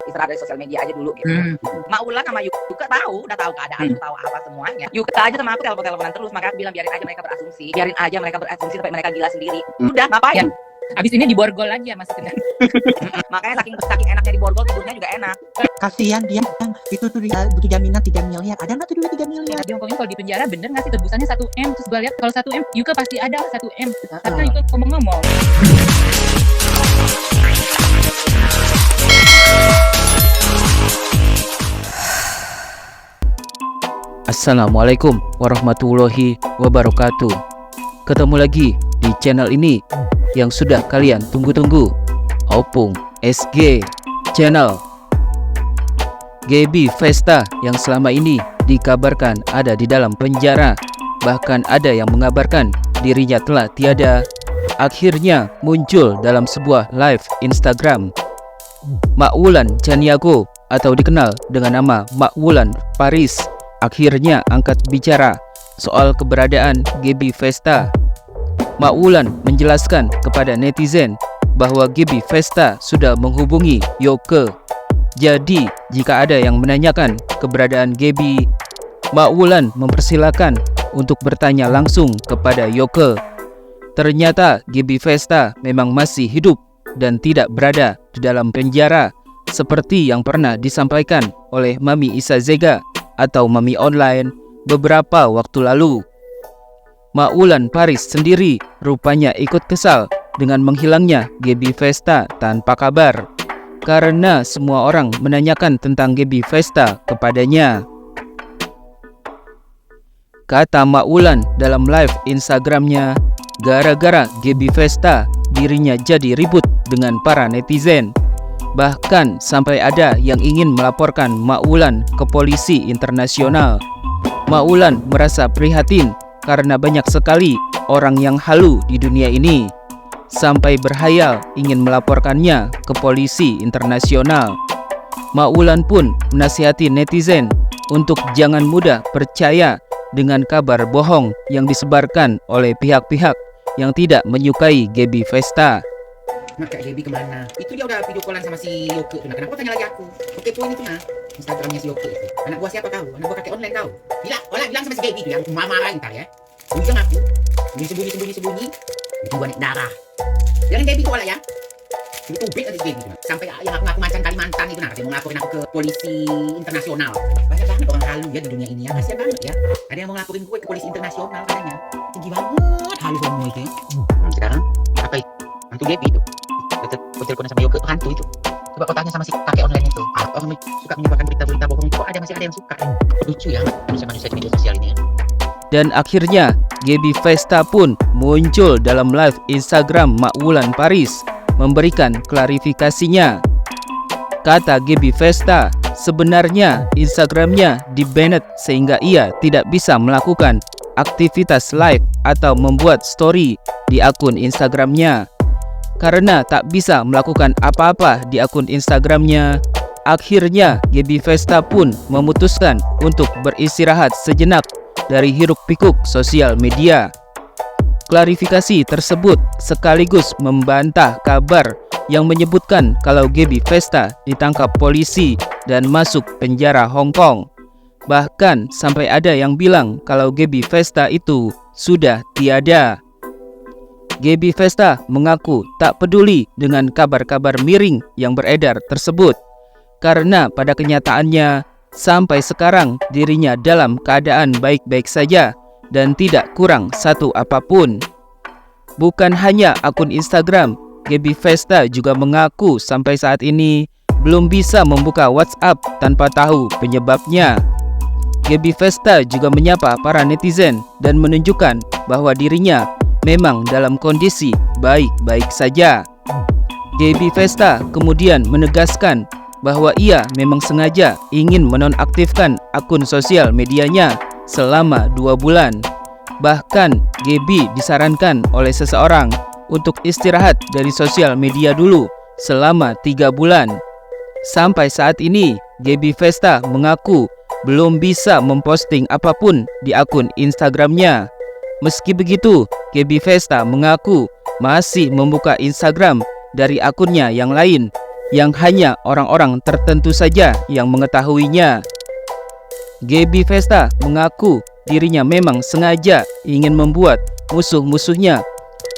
istirahat dari sosial media aja dulu gitu. Mak Ulan sama Yuka udah tahu keadaan, tahu apa semuanya. Yuka aja sama aku telepon-teleponan terus, makanya aku bilang biarin aja mereka berasumsi sampai mereka gila sendiri. Udah ngapain? Abis ini diborgol lagi ya maksudnya. Makanya saking enaknya di borgol, tidurnya juga enak. Kasihan dia yang itu tuh dia butuh jaminan 3 miliar. Ada nggak tuh duit 3 miliar? Dia ngomongin kalau di penjara bener nggak sih tebusannya 1 M? Terus gue lihat kalau 1 M, Yuka pasti ada 1 M. Tapi kan Yuka ngomong-ngomong. Assalamualaikum warahmatullahi wabarakatuh. Ketemu lagi di channel ini yang sudah kalian tunggu-tunggu, Opung SG Channel. Gaby Vesta yang selama ini dikabarkan ada di dalam penjara, bahkan ada yang mengabarkan dirinya telah tiada, akhirnya muncul dalam sebuah live Instagram. Mak Wulan Chaniago atau dikenal dengan nama Mak Wulan Paris akhirnya angkat bicara soal keberadaan Gaby Vesta. Mak Wulan menjelaskan kepada netizen bahwa Gaby Vesta sudah menghubungi Yoke. Jadi, jika ada yang menanyakan keberadaan Gaby, Mak Wulan mempersilakan untuk bertanya langsung kepada Yoke. Ternyata Gaby Vesta memang masih hidup dan tidak berada di dalam penjara seperti yang pernah disampaikan oleh Mami Isa Zega atau Mami Online beberapa waktu lalu. Mak Wulan Paris sendiri rupanya ikut kesal dengan menghilangnya Gaby Vesta tanpa kabar, karena semua orang menanyakan tentang Gaby Vesta kepadanya. Kata Mak Wulan dalam live Instagramnya, gara-gara Gaby Vesta dirinya jadi ribut dengan para netizen. Bahkan sampai ada yang ingin melaporkan Mak Wulan ke polisi internasional. Mak Wulan merasa prihatin karena banyak sekali orang yang halu di dunia ini, sampai berhayal ingin melaporkannya ke polisi internasional. Mak Wulan pun menasihati netizen untuk jangan mudah percaya dengan kabar bohong yang disebarkan oleh pihak-pihak yang tidak menyukai Gaby Vesta. Nah, Kak Gaby kemana? Itu dia udah video callan sama si Yoke tuh. Nah, kenapa tanya lagi aku? Oke, poin itu nah. Instagramnya si Yoke itu. Anak gua siapa kau? Anak gua kakek online kau. Bilang sama si Gaby itu yang marah ntar ya. Ujung aku. Sembunyi. Itu gua naik darah. Jangan Gaby tuh ya. Itu tubik ada si Gaby itu. Sampai yang ngaku macan Kalimantan itu nah, katanya mau ngelaporin aku ke polisi internasional. Banyak banget orang halu ya di dunia ini ya. Kasian banget ya. Ada yang mau ngelaporin gue ke polisi internasional katanya. Tinggi banget halu semua itu ya. Sekarang apa itu? Hantu Gaby itu. Teleponan sama Yoke itu hantu itu. Coba kau tanya sama si kakek online itu. Orang suka menyebarkan berita-berita bohong itu masih ada yang suka. Lucu ya manusia di media sosial ini ya. Dan akhirnya Gaby Vesta pun muncul dalam live Instagram Mak Wulan Paris memberikan klarifikasinya. Kata Gaby Vesta, sebenarnya Instagramnya di-banned sehingga ia tidak bisa melakukan aktivitas live atau membuat story di akun Instagramnya. Karena tak bisa melakukan apa-apa di akun Instagramnya, akhirnya Gaby Vesta pun memutuskan untuk beristirahat sejenak dari hiruk-pikuk sosial media. Klarifikasi tersebut sekaligus membantah kabar yang menyebutkan kalau Gaby Vesta ditangkap polisi dan masuk penjara Hong Kong. Bahkan sampai ada yang bilang kalau Gaby Vesta itu sudah tiada. Gaby Vesta mengaku tak peduli dengan kabar-kabar miring yang beredar tersebut, karena pada kenyataannya sampai sekarang dirinya dalam keadaan baik-baik saja dan tidak kurang satu apapun. Bukan hanya akun Instagram, Gaby Vesta juga mengaku sampai saat ini belum bisa membuka WhatsApp tanpa tahu penyebabnya. Gaby Vesta juga menyapa para netizen dan menunjukkan bahwa dirinya memang dalam kondisi baik-baik saja. Gaby Vesta kemudian menegaskan bahwa ia memang sengaja ingin menonaktifkan akun sosial medianya selama 2 bulan. Bahkan Gaby disarankan oleh seseorang untuk istirahat dari sosial media dulu selama 3 bulan. Sampai saat ini Gaby Vesta mengaku belum bisa memposting apapun di akun Instagramnya. Meski begitu, Gaby Vesta mengaku masih membuka Instagram dari akunnya yang lain yang hanya orang-orang tertentu saja yang mengetahuinya. Gaby Festa mengaku dirinya memang sengaja ingin membuat musuh-musuhnya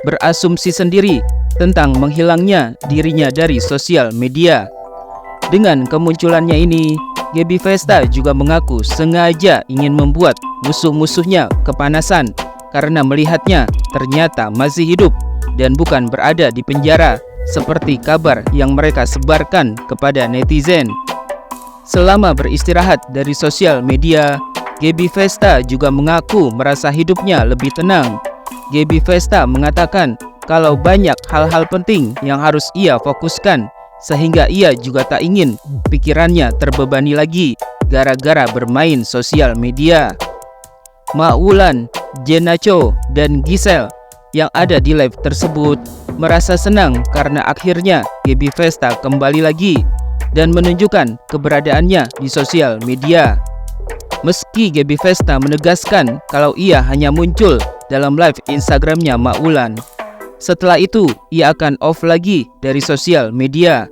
berasumsi sendiri tentang menghilangnya dirinya dari sosial media. Dengan kemunculannya ini, Gaby Festa juga mengaku sengaja ingin membuat musuh-musuhnya kepanasan karena melihatnya ternyata masih hidup dan bukan berada di penjara seperti kabar yang mereka sebarkan kepada netizen. Selama beristirahat dari sosial media, Gaby Festa juga mengaku merasa hidupnya lebih tenang. Gaby Festa mengatakan kalau banyak hal-hal penting yang harus ia fokuskan, sehingga ia juga tak ingin pikirannya terbebani lagi gara-gara bermain sosial media. Mak Wulan, Jenna Cho, dan Giselle yang ada di live tersebut merasa senang karena akhirnya Gaby Festa kembali lagi dan menunjukkan keberadaannya di sosial media. Meski Gaby Festa menegaskan kalau ia hanya muncul dalam live Instagramnya Mak Wulan, setelah itu ia akan off lagi dari sosial media.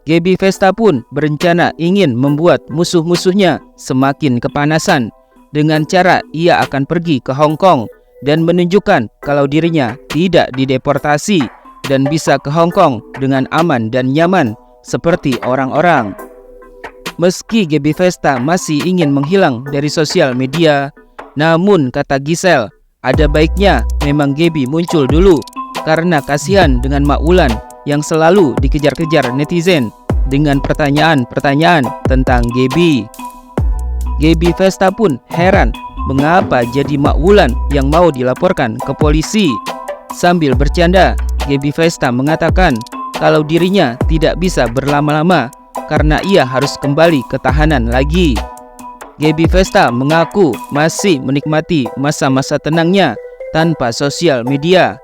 Gaby Festa pun berencana ingin membuat musuh-musuhnya semakin kepanasan dengan cara ia akan pergi ke Hong Kong dan menunjukkan kalau dirinya tidak dideportasi dan bisa ke Hong Kong dengan aman dan nyaman seperti orang-orang. Meski Gaby Festa masih ingin menghilang dari sosial media, namun kata Giselle, ada baiknya memang Gaby muncul dulu karena kasihan dengan Mak Wulan yang selalu dikejar-kejar netizen dengan pertanyaan-pertanyaan tentang Gaby. Gaby Festa pun heran mengapa jadi Mak Wulan yang mau dilaporkan ke polisi. Sambil bercanda, Gaby Festa mengatakan kalau dirinya tidak bisa berlama-lama karena ia harus kembali ke tahanan lagi. Gaby Festa mengaku masih menikmati masa-masa tenangnya tanpa sosial media.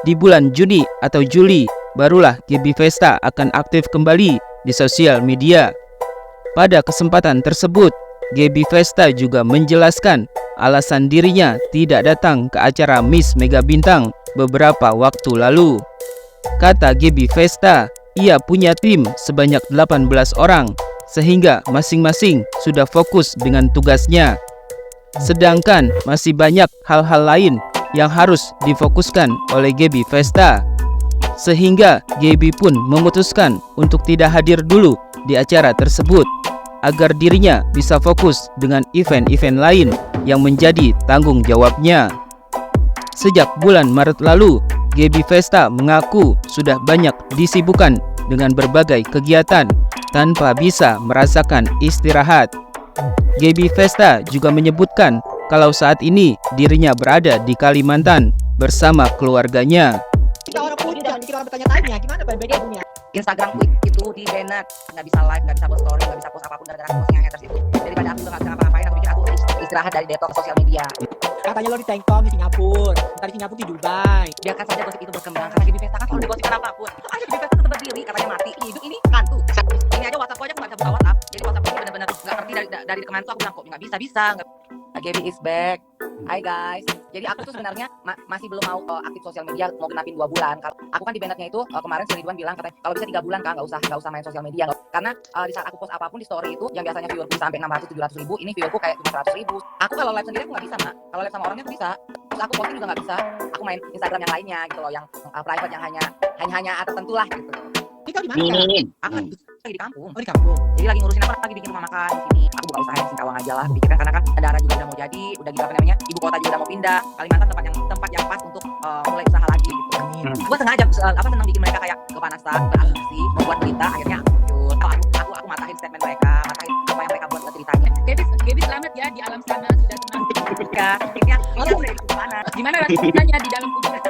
Di bulan Juni atau Juli, barulah Gaby Festa akan aktif kembali di sosial media. Pada kesempatan tersebut, Gaby Festa juga menjelaskan alasan dirinya tidak datang ke acara Miss Mega Bintang beberapa waktu lalu. Kata Gaby Festa, ia punya tim sebanyak 18 orang, sehingga masing-masing sudah fokus dengan tugasnya. Sedangkan masih banyak hal-hal lain yang harus difokuskan oleh Gaby Festa. Sehingga Gaby pun memutuskan untuk tidak hadir dulu di acara tersebut, agar dirinya bisa fokus dengan event-event lain yang menjadi tanggung jawabnya. Sejak bulan Maret lalu, Gaby Festa mengaku sudah banyak disibukkan dengan berbagai kegiatan tanpa bisa merasakan istirahat. Gaby Festa juga menyebutkan kalau saat ini dirinya berada di Kalimantan bersama keluarganya. Kita orang pun jangan bikin orang bertanya-tanya gimana bedanya. Instagramku itu di banned, nggak bisa live, nggak bisa post story, nggak bisa post apapun gara-gara postingan haters itu. Daripada aku nggak bisa ngapa-ngapain, aku pikir aku istirahat dari detox sosial media. Katanya lo di Tengkong di Singapura, ntar di Singapura di Dubai. Biarkan saja gosip itu berkembang karena Gaby Festa kan kalau digosipkan apapun, tetap aja Gaby Festa tetap berdiri, katanya mati, hidup ini hantu. Ini aja WhatsApp aja aku nggak bisa buka WhatsApp, jadi WhatsApp ini benar-benar nggak ngerti dari kemarin tuh aku bilang kok nggak bisa. Gaby is back. Hai guys. Jadi aku tuh sebenarnya masih belum mau aktif sosial media, mau genapin 2 bulan. Aku kan di bannednya itu kemarin si Ridwan bilang katanya kalau bisa 3 bulan Kak, nggak usah main sosial media. Karena di saat aku post apapun di story itu yang biasanya viewerku sampai 600-700 ribu, ini viewerku kayak cuma 100 ribu. Aku kalau live sendiri aku nggak bisa, Mak. Kalau live sama orangnya aku bisa. Terus aku posting juga nggak bisa. Aku main Instagram yang lainnya gitu loh, yang private yang hanya tertentu lah gitu. Ini kau di mana? Aku lagi di kampung. Oh di kampung. Jadi lagi ngurusin apa, lagi bikin rumah makan di sini. Aku buka usaha di Singkawang aja lah. Pikirkan karena kan daerah juga udah mau jadi, udah gitu apa namanya, ibu kota juga udah mau pindah. Kalimantan tempat yang pas untuk mulai usaha lagi gitu. Gua sengaja senang bikin mereka kayak kepanasan, berasumsi, membuat berita, akhirnya aku matahin statement mereka, matahin apa yang mereka buat ceritanya. Gaby selamat ya di alam sana, sudah tenang. Ya, akhirnya udah di mana? Gimana rasanya di dalam kuburan?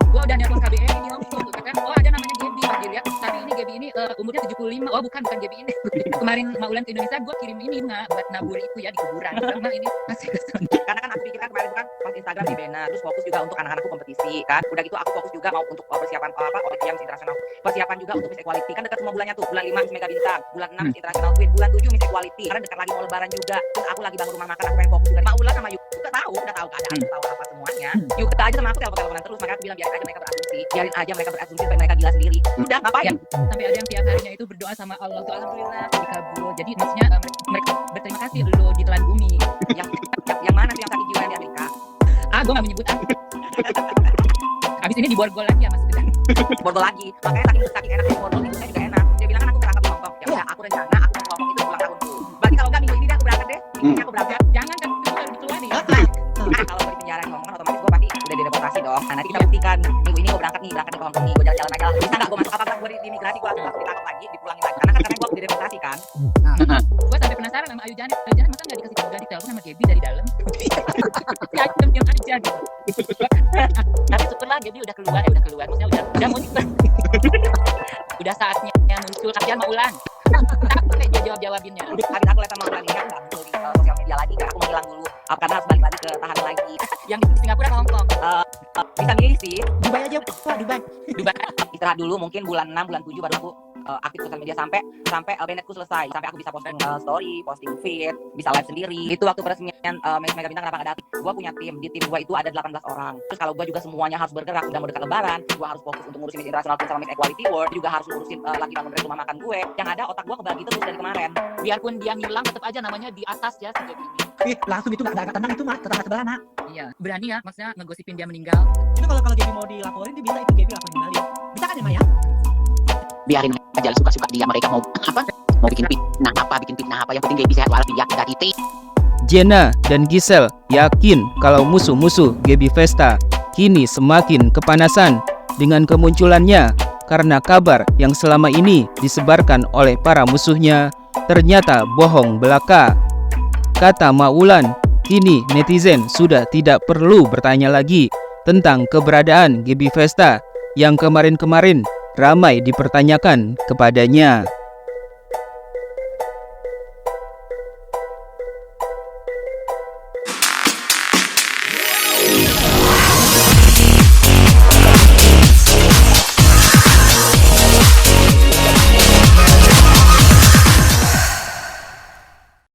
Gua udah nelpon KBR ini langsung tuh kan. Oh ada namanya Gaby, dilihat. Tapi ini Gaby ini umurnya 75. Oh bukan Gaby ini. Kemarin Maulan ke Indonesia gue kirim ini bunga buat nabur itu ya di kuburan. Karena ini masih kesel. Karena kan aku pikir kan kemarin itu kan pas Instagram di Bena, terus fokus juga untuk anak-anakku kompetisi kan. Udah gitu aku fokus juga mau untuk persiapan Olimpiade Miss Internasional. Persiapan juga untuk Miss Equality. Kan dekat semua bulannya tuh. Bulan 5 Miss Mega Bintang, bulan 6 Miss International Queen, bulan 7 Miss Equality. Karena dekat lagi mau lebaran juga. Terus aku lagi bangun rumah makan, aku pengen fokus juga. Maulan sama Yuka tahu, udah tahu keadaan, tahu apa semuanya. Yuka aja sama aku telepon-teleponan terus, makanya aku bilang biarin aja mereka berasumsi. Biarin aja mereka berasumsi supaya mereka gila sendiri. Udah ngapain? Sampai ada yang tiap harinya itu berdoa sama Allah tuh alhamdulillah dikabul. Jadi maksudnya mereka berterima kasih lo ditelan bumi. Yang mana tuh yang sakit jiwa yang di Amerika? Gue gak menyebut abis ini diborgol lagi ya mas Gedan. Borgol lagi. Makanya saking enak borgol itu saya juga enak. Dia bilang kan aku berangkat ke Hongkong. Ya udah aku rencana aku mau ke Hongkong itu pulang tahunku. Berarti kalau enggak minggu ini deh aku berangkat deh. Minggu ini aku berangkat. Jangan kan itu baru dikeluarin. Kalau gue di penjara di Hongkong otomatis gue pasti udah dideportasi dong. Nah nanti kita buktikan minggu ini gue berangkat ke Hongkong nih. Gue jalan-jalan aja lah. Bisa nggak gue masuk apa gue di imigrasi gue langsung ditangkap lagi, dipulangin lagi. Karena gue dideportasi kan. Gue sampai penasaran sama Ayu Janet. Ayu Janet masa nggak dikasih juga ditelepon sama Gaby dari dalam? Ya diam aja gitu. Tapi syukurlah Gaby udah keluar. Maksudnya udah muncul. Udah saatnya muncul kasihan Maulan. Kayak dia jawab-jawabinnya. Habis aku lihat sama Maulan kan nggak muncul di sosial media lagi kan. Aku mau hilang dulu. Karena harus balik lagi ke tahanan lagi. Yang di Singapura atau Hong Kong? Bisa milih sih. Dubai aja, Pak, Dubai. Istirahat dulu mungkin bulan 6, bulan 7 baru aku aktif sosial media sampai Benetku selesai, sampai aku bisa posting story, posting feed, bisa live sendiri. Itu waktu peresmian Miss Mega Bintang kenapa nggak datang? Gua punya tim, di tim gua itu ada 18 orang. Terus kalau gua juga semuanya harus bergerak, udah mau dekat lebaran, gua harus fokus untuk ngurusin Miss International Queen sama Miss Equality World, juga harus ngurusin lagi bangun dari rumah makan gue. Yang ada otak gua kebagi terus dari kemarin. Biarpun dia ngilang tetap aja namanya di atas ya si Gaby ini. Langsung itu nggak ada tenang itu mah tetangga sebelah nak. Iya, berani ya maksudnya ngegosipin dia meninggal. Itu kalau Gaby mau dilaporin dia bisa itu Gaby laporin balik. Bisa kan ya Maya? Biarin aja lah suka-suka dia, mereka mau apa, mau bikin fitnah apa yang penting Gaby sehat walafiat dari titik. Jenna dan Giselle yakin kalau musuh-musuh Gaby Vesta kini semakin kepanasan dengan kemunculannya karena kabar yang selama ini disebarkan oleh para musuhnya ternyata bohong belaka. Kata Maulan, kini netizen sudah tidak perlu bertanya lagi tentang keberadaan Gaby Vesta yang kemarin-kemarin ramai dipertanyakan kepadanya.